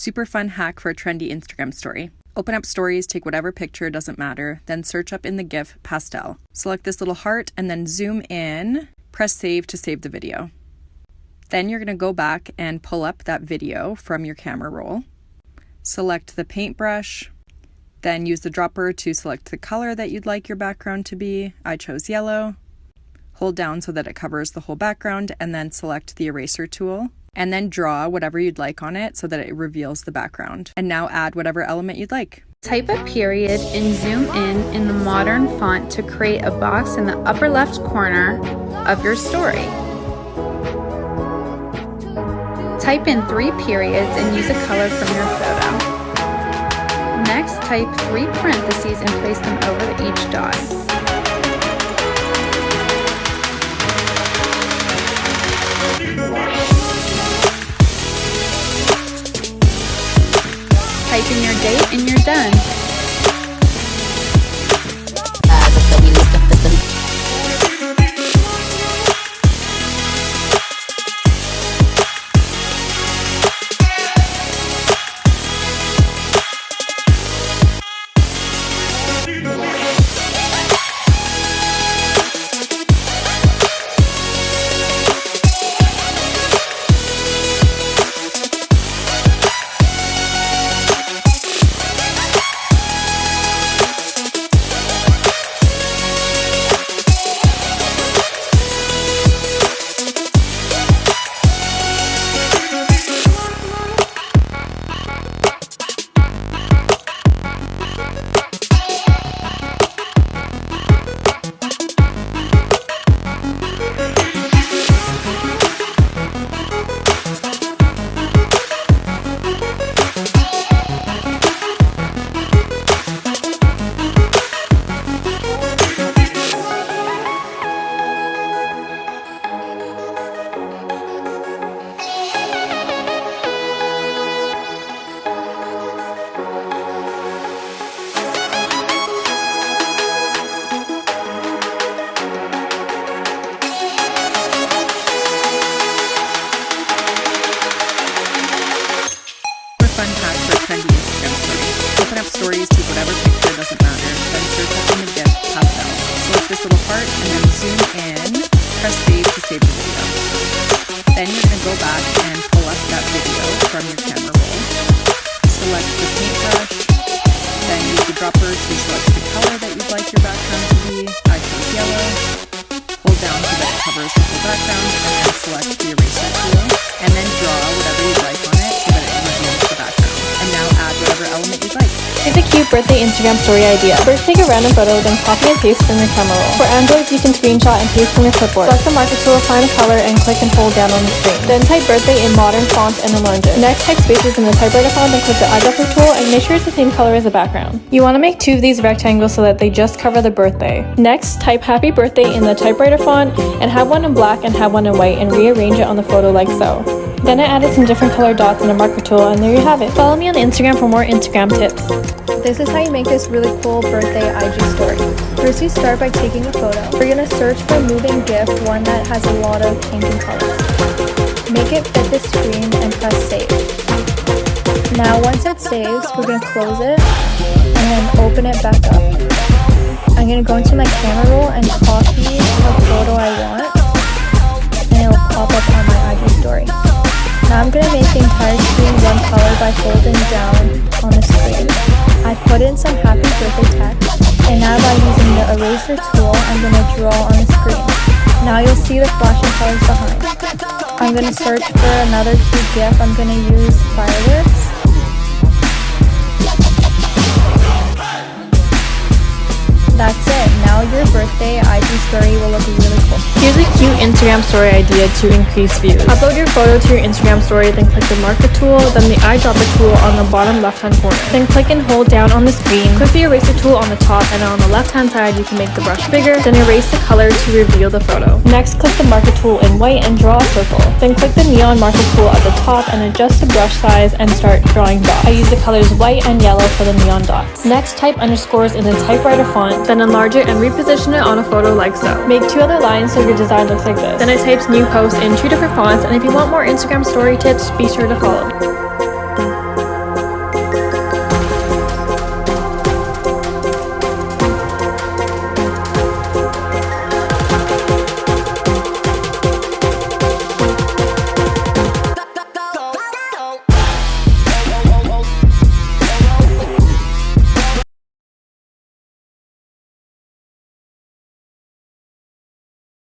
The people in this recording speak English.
Super fun hack for a trendy Instagram story. Open up stories, take whatever picture, doesn't matter, then search up in the GIF pastel. Select this little heart and then zoom in, press save to save the video. Then you're going to go back and pull up that video from your camera roll. Select the paintbrush, then use the dropper to select the color that you'd like your background to be. I chose yellow. Hold down so that it covers the whole background and then select the eraser tool. And then draw whatever you'd like on it so that it reveals the background. And now add whatever element you'd like. Type a period and zoom in the modern font to create a box in the upper left corner of your story. Type in 3 periods and use a color from your photo. Next, type 3 parentheses and place them over each dot. Type in your date and you're done. Fun hack for a trendy Instagram story. Open up stories, take whatever picture, doesn't matter, then search up in the GIF pastel. Select this little part and then zoom in, press save to save the video. Then you're going to go back and pull up that video from your camera roll. Select the paintbrush, then use the dropper to select the color that you'd like your background to be. I chose yellow. Hold down so that it covers the whole background and then select the eraser tool and then draw whatever you'd like on it so that it reveals the background. And now add whatever element you'd like. Here's a cute birthday Instagram story idea. First, take a random photo, then copy and paste from your camera roll. For Androids, you can screenshot and paste from your clipboard. Select the marker tool, find a color, and click and hold down on the screen. Then type birthday in modern font and enlarge it. Next, type spaces in the typewriter font and click the eyedropper tool and make sure it's the same color as the background. You want to make 2 of these rectangles so that they just cover the birthday. Next, type happy birthday in the typewriter font and have one in black and have one in white and rearrange it on the photo like so. Then I added some different colored dots and a marker tool, and there you have it. Follow me on Instagram for more Instagram tips. This is how you make this really cool birthday IG story. First, you start by taking a photo. We're going to search for a moving GIF, one that has a lot of changing colors. Make it fit the screen and press save. Now once it saves, we're going to close it and then open it back up. I'm going to go into my camera roll and copy the photo I want, and it'll pop up on my IG story. Now I'm going to make the entire screen one color by holding down on the screen. I put in some happy birthday text, and now by using the eraser tool, I'm going to draw on the screen. Now you'll see the flashing colors behind. I'm going to search for another cute GIF. I'm going to use fireworks. That's it. Now your birthday IG story will look really cool. Here's a cute Instagram story idea to increase views. Upload your photo to your Instagram story, then click the marker tool, then the eyedropper tool on the bottom left-hand corner. Then click and hold down on the screen. Click the eraser tool on the top, and on the left-hand side you can make the brush bigger, then erase the color to reveal the photo. Next, click the marker tool in white and draw a circle. Then click the neon marker tool at the top and adjust the brush size and start drawing dots. I use the colors white and yellow for the neon dots. Next, type underscores in the typewriter font, then enlarge it and reposition it on a photo like so. Make 2 other lines so your design looks like this. Then I typed new post in 2 different fonts, and if you want more Instagram story tips, be sure to follow.